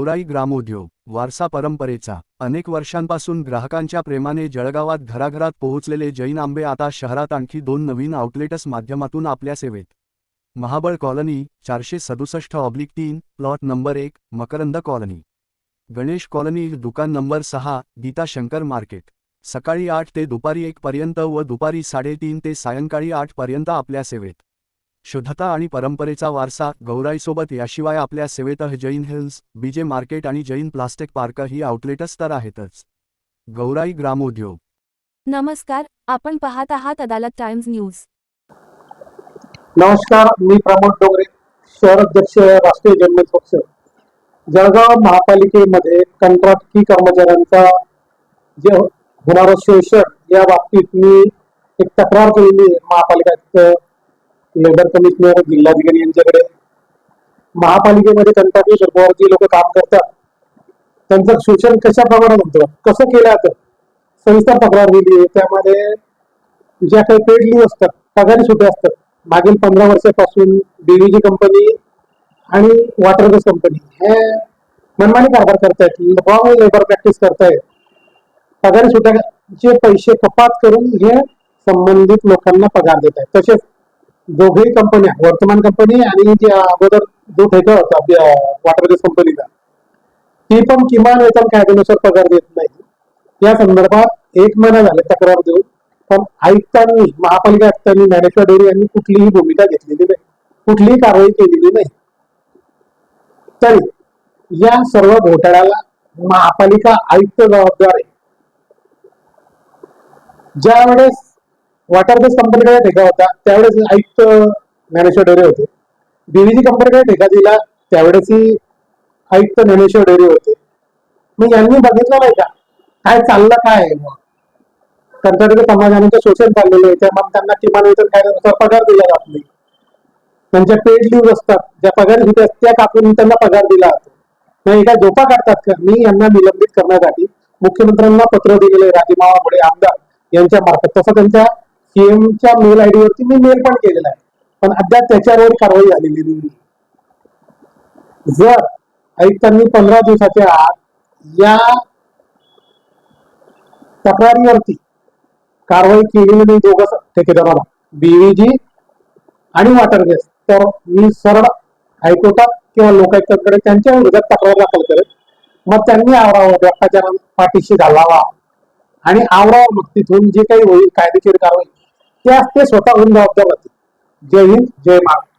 गौराई ग्रामोद्योग वारसा परंपरेचा अनेक वर्षांपासून ग्राहकांच्या प्रेमाने जळगावात घराघरात पोहोचलेले जैन आंबे आता शहरात आणखी 2 नवीन आउटलेट्स माध्यमातून आपल्या सेवेत. Mahabal colony 467/3 plot number 1, Makarand colony, Ganesh colony दुकान नंबर 6, गीता शंकर मार्केट. सकाळी 8 ते दुपारी 1 पर्यंत व दुपारी 3:30 ते सायंकाळी 8 पर्यंत आपल्या सेवेत. शुद्धता आणि परंपरेचा वारसा गौराईसोबत याशिवाय आपल्या सेवेत जैन हिल्स, बीजे मार्केट आणि जैन प्लास्टिक पार्क ही आउटलेट्स तर आहेतच. गौराई ग्रामोद्योग. नमस्कार, आपण पाहत आहात अदालत टाइम्स न्यूज. नमस्कार, मी प्रमोद डोंगरे, शहर अध्यक्ष, राष्ट्रीय जनमत पक्ष. जळगाव महापालिकेमध्ये कंत्राटी कर्मचाऱ्यांचा जे होणारं शोषण या बाबतीत मी एक तक्रार केलेली आहे महापालिका लेबर कमिशनर, जिल्हाधिकारी यांच्याकडे. महापालिकेमध्ये कंत्राटी स्वरूपावर जी लोक काम करतात त्यांचं शोषण कशा प्रमाणात होतं, कसं केलं जातं, सविस्तर तक्रार दिली आहे. त्यामध्ये ज्या काही पेड लीव्ह असतात, पगारी सुट्या असतात, मागील 15 वर्षापासून डीव्हीजी कंपनी आणि वॉटर बेस कंपनी हे मनमानी कारभार करतायत, रॉंग लेबर प्रॅक्टिस करतायत. पगारी सुट्याचे पैसे कपात करून हे संबंधित लोकांना पगार देत आहेत. तसेच दोघेही कंपन्या, वर्तमान कंपनी आणि जी अगोदर जो ठेका होता वॉटर बेस कंपनीचा, ती पण किमान वेतन कायद्यानुसार पगार देत नाही. या संदर्भात 1 महिना झाले तक्रार देऊन, पण आयुक्तांनी, महापालिका आयुक्तांनी, ज्ञानेश्वर डेअरी यांनी कुठलीही भूमिका घेतलेली नाही, कुठलीही कारवाई केलेली नाही. तरी या सर्व घोटाळ्याला महापालिका आयुक्त जबाबदार आहे. ज्या वेळेस वॉटर बेस कंपनीकडे ठेका होता त्यावेळेस आयुक्त ज्ञानेश्वर डेअरी होते. डीव्हीजी कंपनीकडे ठेका दिला त्यावेळेसही आयुक्त ज्ञानेश्वर डेअरी होते. मग यांनी बघितलं नाही का काय चाललं, काय आहे? मग कंत्राटी कर्मचाऱ्यांचं शोषण चाललेलं आहे. त्यामुळे त्यांना किमान वेतन कायद्यानुसार पगार दिला जात नाही. त्यांच्या पेड लीव्ह असतात, ज्या पगारी सुट्या असतात त्या कापून त्यांना पगार दिला जातो. मग एका झोपा काढतात का? मी यांना निलंबित करण्यासाठी मुख्यमंत्र्यांना पत्र दिलेलं आहे, राजीनामा पुढे आमदार यांच्या मार्फत. तसं त्यांच्या सीएमच्या मेल आयडी वरती मी मेल पण केलेला आहे, पण अद्याप त्याच्यावर कारवाई झालेली नाही. जर आयुक्तांनी 15 दिवसाच्या आत या तक्रारीवरती कारवाई केलेली नाही दोघं ठेकेदाराला, बीव्हीजी आणि वॉटर बेस, तर मी सरळ हायकोर्टात किंवा लोकायुक्तांकडे त्यांच्या विरोधात तक्रार दाखल करेल. मग त्यांनी आवरावं, भ्रष्टाचार पाठीशी घालावा आणि आवरावं. मग तिथून जे काही होईल कायदेशीर कारवाई त्यास ते स्वतःहून जबाबदार राहतील. जय हिंद, जय महाराष्ट्र.